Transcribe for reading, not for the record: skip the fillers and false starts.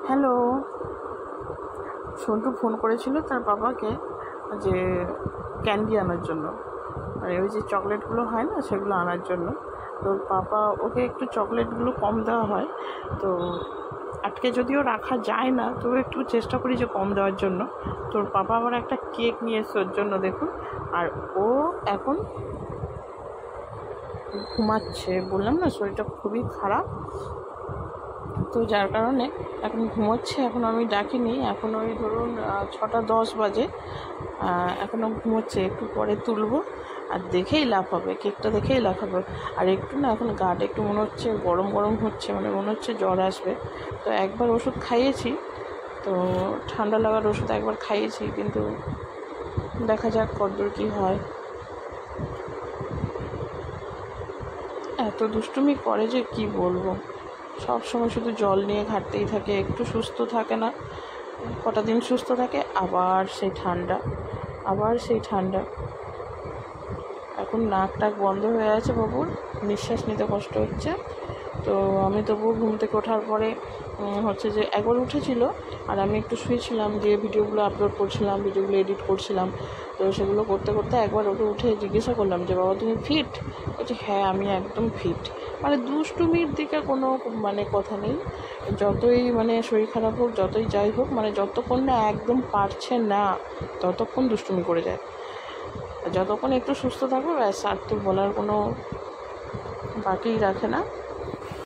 Hello. Santu phone করেছিল তার বাবাকে যে ক্যান্ডি আনার জন্য, মানে ওই যে চকলেটগুলো হয় না সেগুলো আনার জন্য। তো পাপা ওকে একটু চকলেটগুলো কম দেওয়া হয়, তো আটকে যদিও রাখা যায় না তবু একটু চেষ্টা করি যে কম দেওয়ার জন্য। তোর পাপা আবার একটা কেক নিয়ে এসছে ওর জন্য, দেখুন। আর ও এখন ঘুমাচ্ছে, বললাম না শরীরটা খুবই খারাপ, তো যার কারণে এখন ঘুমোচ্ছে। এখন আমি ডাকিনি, এখন ওই ধরুন 6:10 বাজে, এখনও ঘুমোচ্ছে। একটু পরে তুলবো আর দেখেই লাফাবে, কেকটা দেখেই লাফাবে। আর একটু না এখন গাটা একটু মনে হচ্ছে গরম গরম হচ্ছে, মানে মনে হচ্ছে জ্বর আসবে। তো একবার ওষুধ খাইয়েছি, তো ঠান্ডা লাগার ওষুধ একবার খাইয়েছি, কিন্তু দেখা যাক কতদূর কী হয়। এত দুষ্টুমি করে যে কি বলবো, সব সময় শুধু জল নিয়ে ঘাটতেই থাকে, একটু সুস্থ থাকে না, কটা দিন সুস্থ থাকে আবার সেই ঠান্ডা। এখন নাক টাক বন্ধ হয়ে আছে বাবুর, নিঃশ্বাস নিতে কষ্ট হচ্ছে। তো আমি তবুও ঘুম থেকে ওঠার পরে হচ্ছে যে একবার উঠেছিল আর আমি একটু শুয়েছিলাম, দিয়ে ভিডিওগুলো আপলোড করছিলাম, ভিডিওগুলো এডিট করছিলাম। তো সেগুলো করতে করতে একবার ওকে উঠে জিজ্ঞাসা করলাম যে বাবা তুমি ফিট? বলছে হ্যাঁ আমি একদম ফিট। মানে দুষ্টুমির দিকে কোনো মানে কথা নেই, যতই মানে শরীর খারাপ হোক, যতই যাই হোক, মানে যতক্ষণ না একদম পারছে না ততক্ষণ দুষ্টুমি করে যায়। যতক্ষণ একটু সুস্থ থাকবে ব্যাস, আর তো বলার কোনো বাকিই রাখে না।